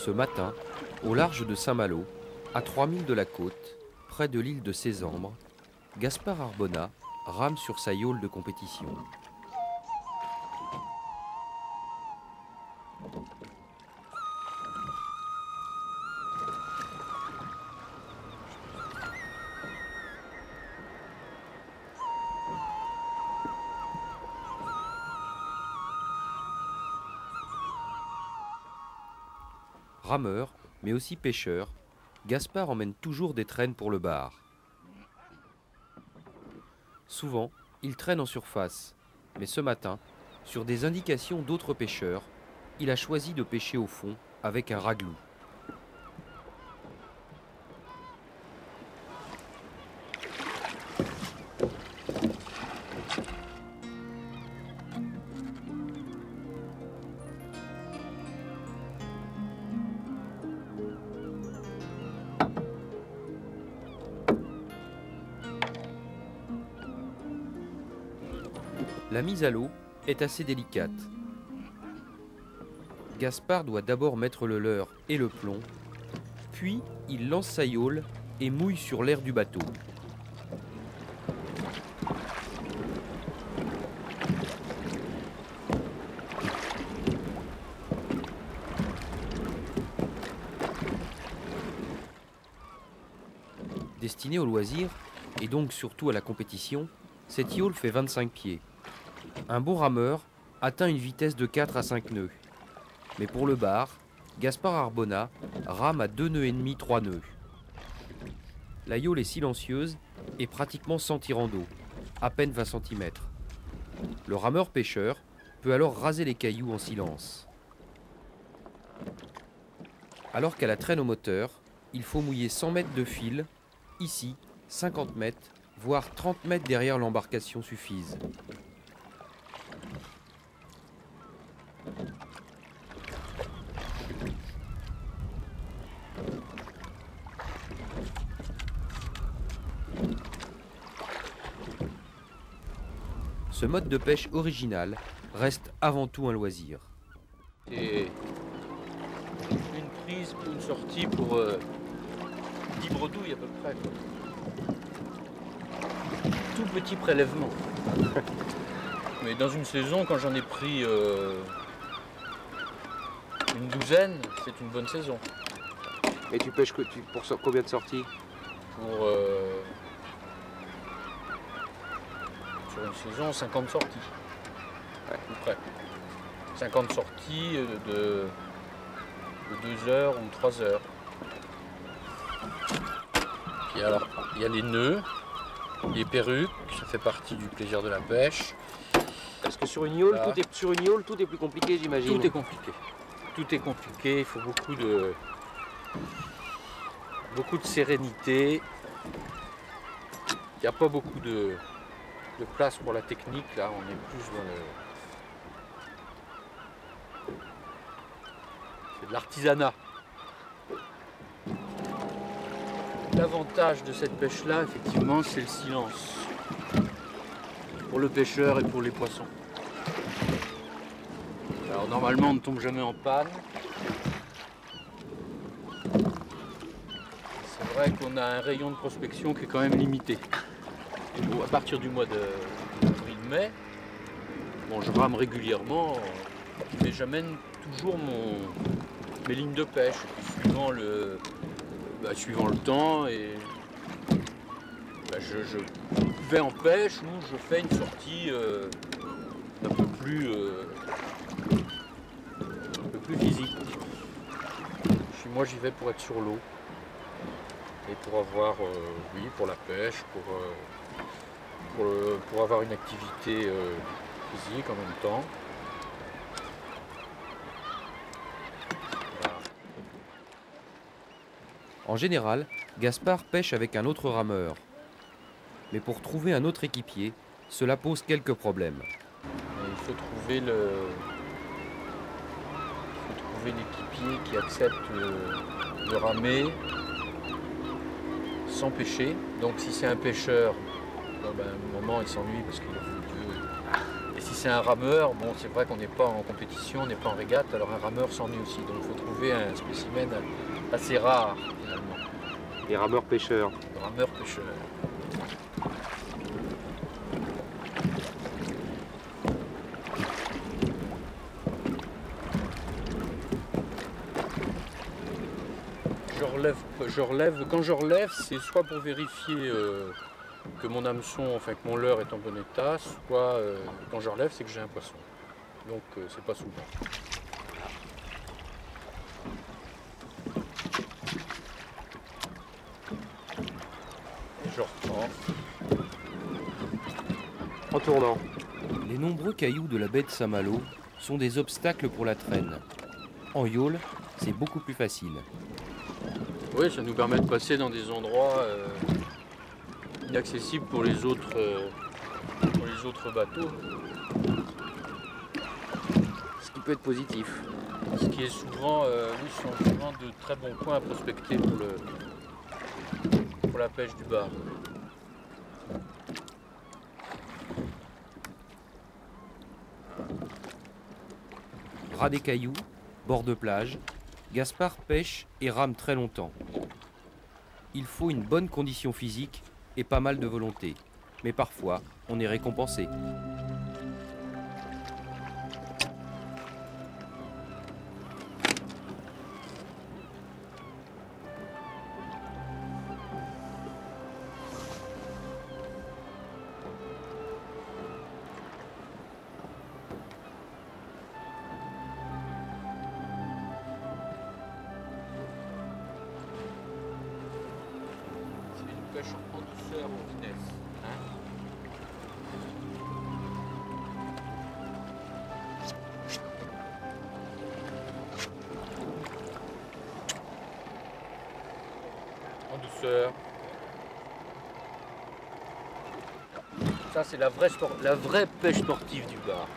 Ce matin, au large de Saint-Malo, à 3000 de la côte, près de l'île de Sésambre, Gaspard Arbona rame sur sa yaule de compétition. Rameur, mais aussi pêcheur, Gaspard emmène toujours des traînes pour le bar. Souvent, il traîne en surface, mais ce matin, sur des indications d'autres pêcheurs, il a choisi de pêcher au fond avec un raglou. La mise à l'eau est assez délicate. Gaspard doit d'abord mettre le leurre et le plomb, puis il lance sa yaule et mouille sur l'air du bateau. Destinée au loisir, et donc surtout à la compétition, cette yaule fait 25 pieds. Un bon rameur atteint une vitesse de 4 à 5 nœuds. Mais pour le bar, Gaspard Arbona rame à 2 nœuds et demi, 3 nœuds. La yaule est silencieuse et pratiquement sans tirant d'eau, à peine 20 cm. Le rameur pêcheur peut alors raser les cailloux en silence. Alors qu'à la traîne au moteur, il faut mouiller 100 mètres de fil, ici 50 mètres, voire 30 mètres derrière l'embarcation suffisent. Ce mode de pêche original reste avant tout un loisir. C'est une prise, une sortie pour 10 bredouilles à peu près. Tout petit prélèvement. Mais dans une saison, quand j'en ai pris une douzaine, c'est une bonne saison. Et tu pêches pour combien de sorties? Pour sur une saison, 50 sorties. Ouais, à peu près. 50 sorties de 2 heures ou 3 heures. Puis alors, il y a les nœuds, les perruques, ça fait partie du plaisir de la pêche. Parce que sur une yaule, tout est plus compliqué, j'imagine. Tout est compliqué. Tout est compliqué, il faut beaucoup de sérénité. Il n'y a pas beaucoup de place pour la technique, là, on est plus dans le... C'est de l'artisanat. L'avantage de cette pêche-là, effectivement, c'est le silence. Pour le pêcheur et pour les poissons. Alors normalement, on ne tombe jamais en panne. C'est vrai qu'on a un rayon de prospection qui est quand même limité. À partir du mois d'avril-mai, bon, je rame régulièrement, mais j'amène toujours mes lignes de pêche, suivant le temps, et je vais en pêche ou je fais une sortie un peu plus physique. Moi, j'y vais pour être sur l'eau et pour avoir, pour la pêche, pour avoir une activité physique en même temps. Voilà. En général, Gaspard pêche avec un autre rameur. Mais pour trouver un autre équipier, cela pose quelques problèmes. Il faut trouver l'équipier qui accepte de ramer sans pêcher. Donc si c'est un pêcheur, à un moment il s'ennuie parce qu'il est vieux. Et si c'est un rameur, bon c'est vrai qu'on n'est pas en compétition, on n'est pas en régate, alors un rameur s'ennuie aussi. Donc il faut trouver un spécimen assez rare finalement. Les rameurs pêcheurs. Le rameur pêcheur. Quand je relève, c'est soit pour vérifier que mon hameçon, enfin que mon leurre est en bon état, soit quand je relève, c'est que j'ai un poisson. Donc c'est pas souvent. Et je reprends. En tournant. Les nombreux cailloux de la baie de Saint-Malo sont des obstacles pour la traîne. En yawl, c'est beaucoup plus facile. Oui, ça nous permet de passer dans des endroits inaccessibles pour les autres bateaux. Ce qui peut être positif. Ce qui est souvent, oui, sont souvent de très bons points à prospecter pour la pêche du bar. Ras des cailloux, bord de plage, Gaspard pêche et rame très longtemps. Il faut une bonne condition physique et pas mal de volonté. Mais parfois, on est récompensé. Pêche en douceur, en finesse. Hein. En douceur. Ça c'est la vraie pêche sportive du bar.